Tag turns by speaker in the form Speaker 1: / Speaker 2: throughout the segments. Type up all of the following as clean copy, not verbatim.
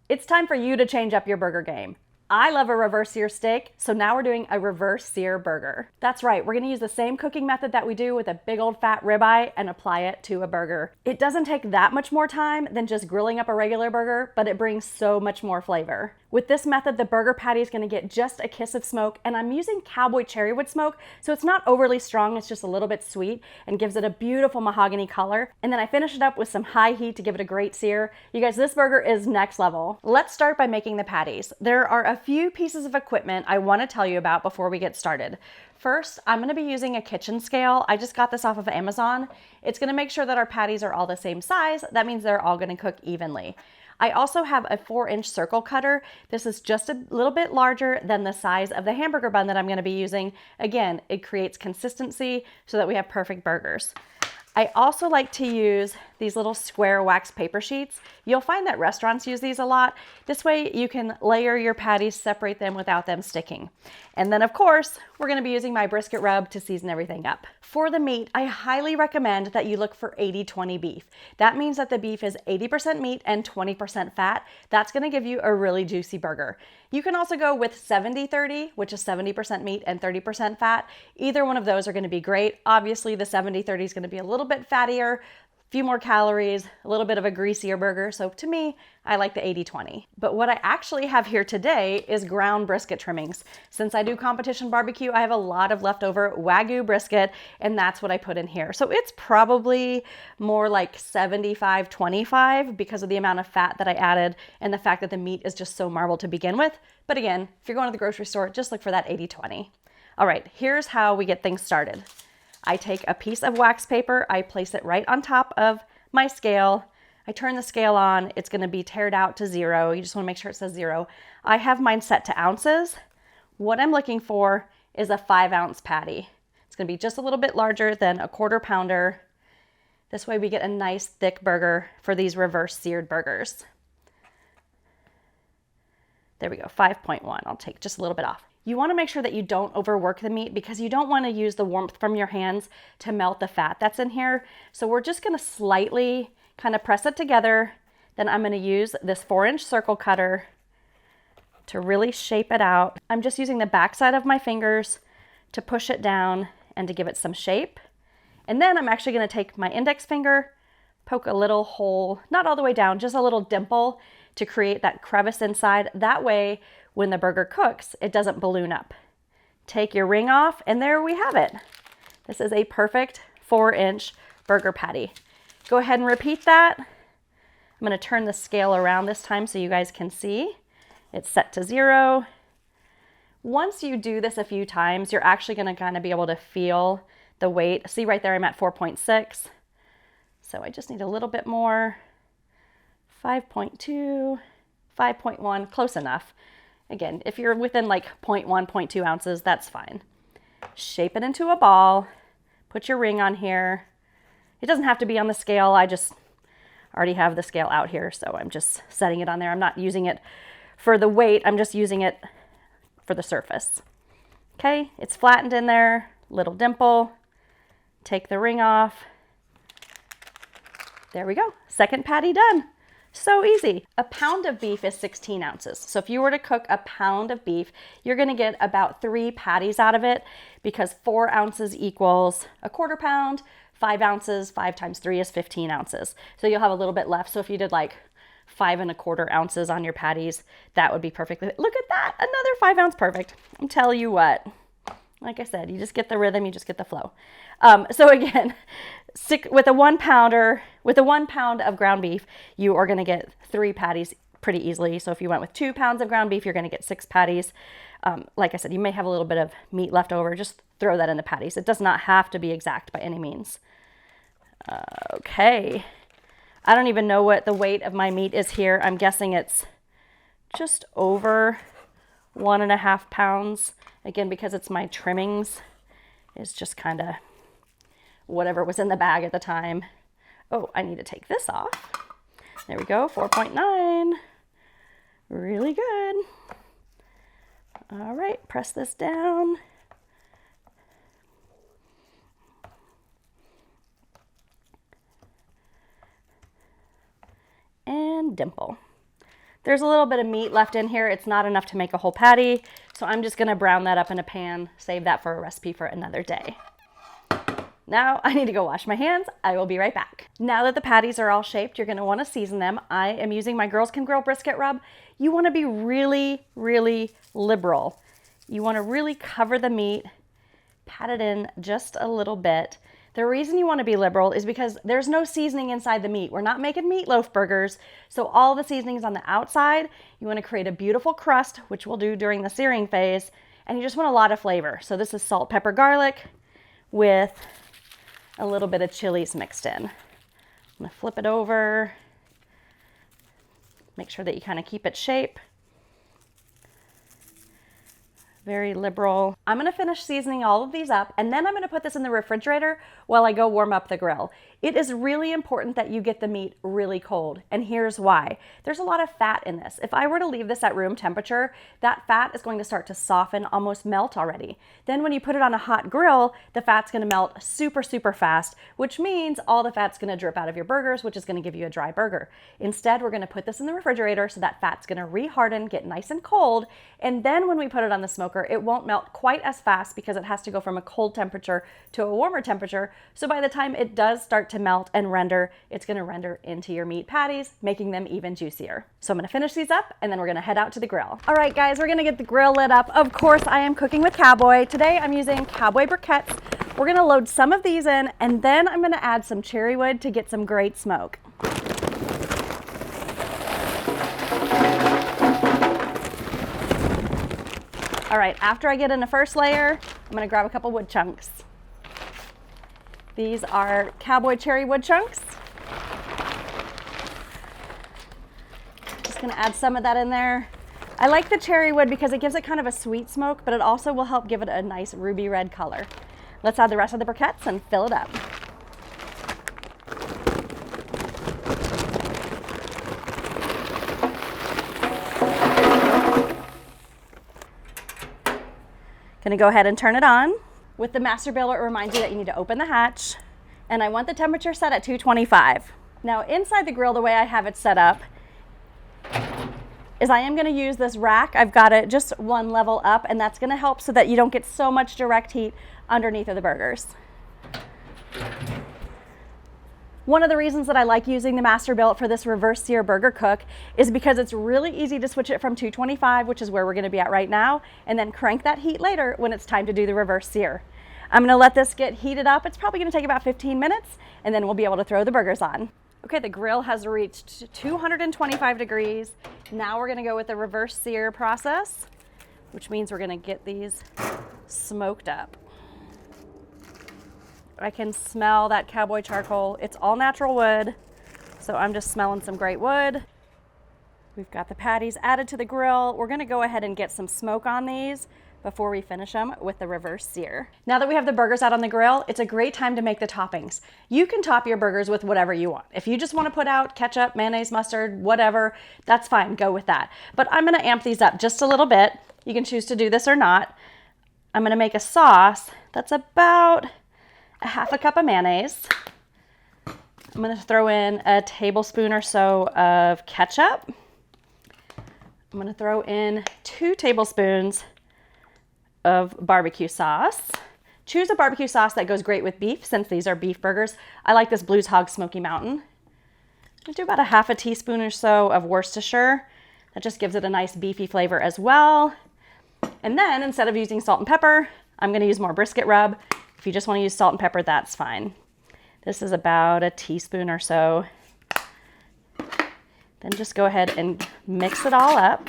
Speaker 1: It's time for you to change up your burger game. I love a reverse sear steak, so now we're doing a reverse sear burger. That's right, we're gonna use the same cooking method that we do with a big old fat ribeye and apply it to a burger. It doesn't take that much more time than just grilling up a regular burger, but it brings so much more flavor. With this method, the burger patty is gonna get just a kiss of smoke, and I'm using cowboy cherrywood smoke, so it's not overly strong, it's just a little bit sweet and gives it a beautiful mahogany color. And then I finish it up with some high heat to give it a great sear. You guys, this burger is next level. Let's start by making the patties. There are a few pieces of equipment I want to tell you about before we get started. First, I'm going to be using a kitchen scale. I just got this off of Amazon. It's going to make sure that our patties are all the same size. That means they're all going to cook evenly. I also have a 4-inch circle cutter. This is just a little bit larger than the size of the hamburger bun that I'm going to be using. Again, it creates consistency so that we have perfect burgers. I also like to use these little square wax paper sheets. You'll find that restaurants use these a lot. This way you can layer your patties, separate them without them sticking. And then of course, we're gonna be using my brisket rub to season everything up. For the meat, I highly recommend that you look for 80-20 beef. That means that the beef is 80% meat and 20% fat. That's gonna give you a really juicy burger. You can also go with 70-30, which is 70% meat and 30% fat. Either one of those are gonna be great. Obviously, the 70-30 is gonna be a little bit fattier, few more calories, a little bit of a greasier burger. So to me, I like the 80-20. But what I actually have here today is ground brisket trimmings. Since I do competition barbecue, I have a lot of leftover Wagyu brisket, and that's what I put in here. So it's probably more like 75-25 because of the amount of fat that I added and the fact that the meat is just so marbled to begin with. But again, if you're going to the grocery store, just look for that 80-20. All right, here's how we get things started. I take a piece of wax paper, I place it right on top of my scale. I turn the scale on, it's gonna be tared out to 0. You just wanna make sure it says 0. I have mine set to ounces. What I'm looking for is a 5-ounce patty. It's gonna be just a little bit larger than a 1/4 pounder. This way we get a nice thick burger for these reverse seared burgers. There we go, 5.1. I'll take just a little bit off. You want to make sure that you don't overwork the meat because you don't want to use the warmth from your hands to melt the fat that's in here. So we're just going to slightly kind of press it together. Then I'm going to use this 4-inch circle cutter to really shape it out. I'm just using the backside of my fingers to push it down and to give it some shape. And then I'm actually going to take my index finger, poke a little hole, not all the way down, just a little dimple to create that crevice inside. That way, when the burger cooks, it doesn't balloon up. Take your ring off, and there we have it. This is a perfect 4-inch burger patty. Go ahead and repeat that. I'm gonna turn the scale around this time so you guys can see. It's set to 0. Once you do this a few times, you're actually gonna kind of be able to feel the weight. See right there, I'm at 4.6. So I just need a little bit more. 5.2, 5.1, close enough. Again, if you're within like 0.1, 0.2 ounces, that's fine. Shape it into a ball. Put your ring on here. It doesn't have to be on the scale. I just already have the scale out here, so I'm just setting it on there. I'm not using it for the weight. I'm just using it for the surface. Okay, it's flattened in there. Little dimple. Take the ring off. There we go. Second patty done. So easy. A pound of beef is 16 ounces. So if you were to cook a pound of beef, you're gonna get about 3 patties out of it because 4 ounces equals a 1/4 pound, 5 ounces, 5 times 3 is 15 ounces. So you'll have a little bit left. So if you did like 5 1/4 ounces on your patties, that would be perfect. Look at that, another 5-ounce, perfect. I'm telling you what, like I said, you just get the rhythm, you just get the flow. So again, with a 1 pounder, with a 1 pound of ground beef, you are gonna get 3 patties pretty easily. So if you went with 2 pounds of ground beef, you're gonna get 6 patties. Like I said, you may have a little bit of meat left over, just throw that in the patties. It does not have to be exact by any means. Okay, I don't even know what the weight of my meat is here. I'm guessing it's just over 1.5 pounds. Again, because it's my trimmings, is just kind of whatever was in the bag at the time. Oh, I need to take this off. There we go, 4.9. Really good. All right, press this down. And dimple. There's a little bit of meat left in here. It's not enough to make a whole patty, so I'm just gonna brown that up in a pan, save that for a recipe for another day. Now I need to go wash my hands. I will be right back. Now that the patties are all shaped, you're gonna wanna season them. I am using my Girls Can Grill brisket rub. You wanna be really, really liberal. You wanna really cover the meat, pat it in just a little bit. The reason you wanna be liberal is because there's no seasoning inside the meat. We're not making meatloaf burgers, so all the seasoning's on the outside. You wanna create a beautiful crust, which we'll do during the searing phase, and you just want a lot of flavor. So this is salt, pepper, garlic with a little bit of chilies mixed in. I'm gonna flip it over. Make sure that you kind of keep its shape. Very liberal. I'm gonna finish seasoning all of these up, and then I'm gonna put this in the refrigerator while I go warm up the grill. It is really important that you get the meat really cold, and here's why. There's a lot of fat in this. If I were to leave this at room temperature, that fat is going to start to soften, almost melt already. Then when you put it on a hot grill, the fat's gonna melt super, super fast, which means all the fat's gonna drip out of your burgers, which is gonna give you a dry burger. Instead, we're gonna put this in the refrigerator so that fat's gonna reharden, get nice and cold, and then when we put it on the smoker, it won't melt quite as fast because it has to go from a cold temperature to a warmer temperature. So by the time it does start to melt and render, it's gonna render into your meat patties, making them even juicier. So I'm gonna finish these up and then we're gonna head out to the grill. All right, guys, we're gonna get the grill lit up. Of course, I am cooking with Cowboy. Today I'm using Cowboy briquettes. We're gonna load some of these in, and then I'm gonna add some cherry wood to get some great smoke. All right, after I get in the first layer, I'm gonna grab a couple wood chunks. These are Cowboy cherry wood chunks. Just gonna add some of that in there. I like the cherry wood because it gives it kind of a sweet smoke, but it also will help give it a nice ruby red color. Let's add the rest of the briquettes and fill it up. Gonna go ahead and turn it on. With the master baler, it reminds you that you need to open the hatch, and I want the temperature set at 225. Now inside the grill, the way I have it set up is I am gonna use this rack. I've got it just one level up, and that's gonna help so that you don't get so much direct heat underneath of the burgers. One of the reasons that I like using the master billet for this reverse sear burger cook is because it's really easy to switch it from 225, which is where we're gonna be at right now, and then crank that heat later when it's time to do the reverse sear. I'm gonna let this get heated up. It's probably gonna take about 15 minutes, and then we'll be able to throw the burgers on. Okay, the grill has reached 225 degrees. Now we're gonna go with the reverse sear process, which means we're gonna get these smoked up. I can smell that Cowboy charcoal. It's all natural wood, so I'm just smelling some great wood. We've got the patties added to the grill. We're gonna go ahead and get some smoke on these before we finish them with the reverse sear. Now that we have the burgers out on the grill, it's a great time to make the toppings. You can top your burgers with whatever you want. If you just wanna put out ketchup, mayonnaise, mustard, whatever, that's fine, go with that. But I'm gonna amp these up just a little bit. You can choose to do this or not. I'm gonna make a sauce that's about a half a cup of mayonnaise. I'm gonna throw in a tablespoon or so of ketchup. I'm gonna throw in 2 tablespoons of barbecue sauce. Choose a barbecue sauce that goes great with beef, since these are beef burgers. I like this Blues Hog Smoky Mountain. I'm gonna do about a half a teaspoon or so of Worcestershire. That just gives it a nice beefy flavor as well. And then instead of using salt and pepper, I'm gonna use more brisket rub. If you just want to use salt and pepper, that's fine. This is about a teaspoon or so. Then just go ahead and mix it all up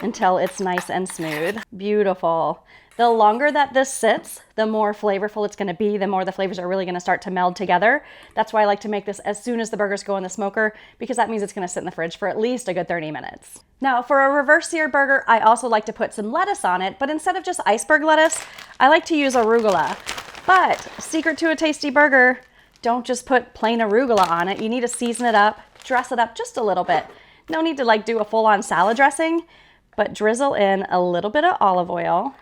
Speaker 1: until it's nice and smooth. Beautiful. The longer that this sits, the more flavorful it's gonna be, the more the flavors are really gonna start to meld together. That's why I like to make this as soon as the burgers go in the smoker, because that means it's gonna sit in the fridge for at least a good 30 minutes. Now for a reverse seared burger, I also like to put some lettuce on it, but instead of just iceberg lettuce, I like to use arugula. But secret to a tasty burger, don't just put plain arugula on it. You need to season it up, dress it up just a little bit. No need to like do a full-on salad dressing, but drizzle in a little bit of olive oil.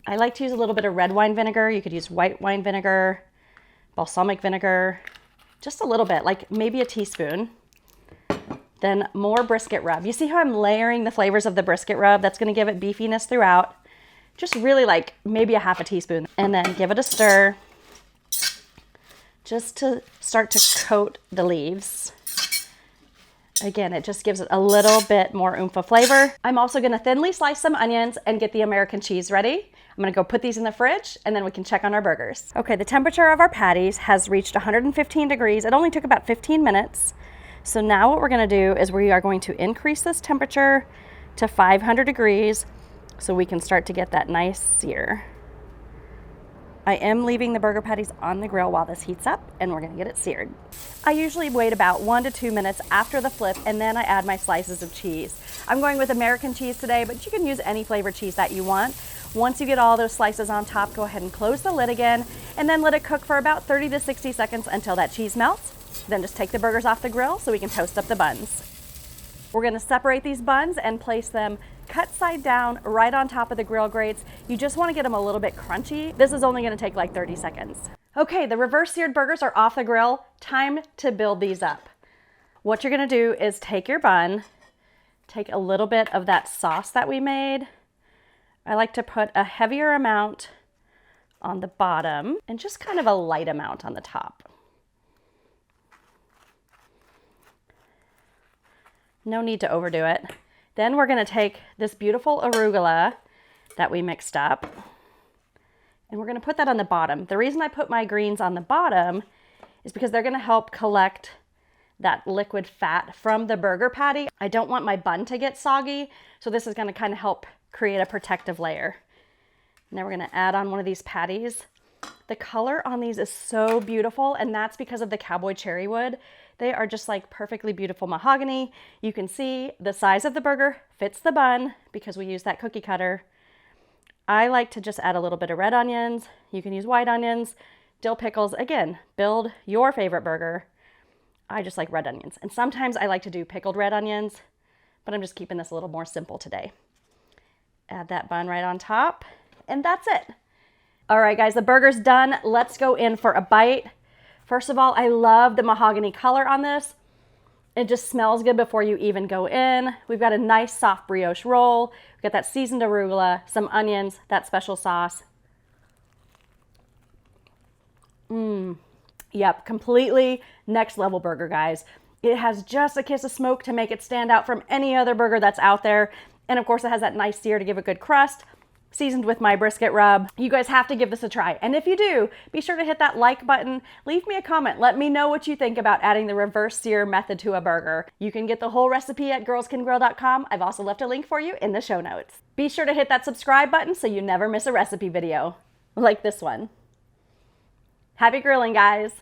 Speaker 1: I like to use a little bit of red wine vinegar. You could use white wine vinegar, balsamic vinegar. just a little bit, like maybe a teaspoon. Then more brisket rub. You see how I'm layering the flavors of the brisket rub? That's gonna give it beefiness throughout. Just really like maybe a half a teaspoon. And then give it a stir just to start to coat the leaves. Again, it just gives it a little bit more oomph of flavor. I'm also gonna thinly slice some onions and get the American cheese ready. I'm gonna go put these in the fridge and then we can check on our burgers. Okay, the temperature of our patties has reached 115 degrees. It only took about 15 minutes. So now what we're gonna do is we are going to increase this temperature to 500 degrees so we can start to get that nice sear. I am leaving the burger patties on the grill while this heats up and we're gonna get it seared. I usually wait about 1 to 2 minutes after the flip and then I add my slices of cheese. I'm going with American cheese today, but you can use any flavored cheese that you want. Once you get all those slices on top, go ahead and close the lid again and then let it cook for about 30 to 60 seconds until that cheese melts. Then just take the burgers off the grill so we can toast up the buns. We're gonna separate these buns and place them cut side down right on top of the grill grates. You just wanna get them a little bit crunchy. This is only gonna take like 30 seconds. Okay, the reverse seared burgers are off the grill. Time to build these up. What you're gonna do is take your bun, take a little bit of that sauce that we made. I like to put a heavier amount on the bottom and just kind of a light amount on the top. No need to overdo it. Then we're gonna take this beautiful arugula that we mixed up and we're gonna put that on the bottom. The reason I put my greens on the bottom is because they're gonna help collect that liquid fat from the burger patty. I don't want my bun to get soggy, so this is gonna kind of help create a protective layer. Now we're gonna add on one of these patties. The color on these is so beautiful, and that's because of the cowboy cherry wood. They are just like perfectly beautiful mahogany. You can see the size of the burger fits the bun because we use that cookie cutter. I like to just add a little bit of red onions. You can use white onions, dill pickles. Again, build your favorite burger. I just like red onions. And sometimes I like to do pickled red onions, but I'm just keeping this a little more simple today. Add that bun right on top, and that's it. All right, guys, the burger's done. Let's go in for a bite. First of all, I love the mahogany color on this. It just smells good before you even go in. We've got a nice soft brioche roll. We've got that seasoned arugula, some onions, that special sauce. Yep, completely next level burger, guys. It has just a kiss of smoke to make it stand out from any other burger that's out there. And of course, it has that nice sear to give a good crust. Seasoned with my brisket rub. You guys have to give this a try. And if you do, be sure to hit that like button. Leave me a comment. Let me know what you think about adding the reverse sear method to a burger. You can get the whole recipe at girlscangrill.com. I've also left a link for you in the show notes. Be sure to hit that subscribe button so you never miss a recipe video like this one. Happy grilling, guys.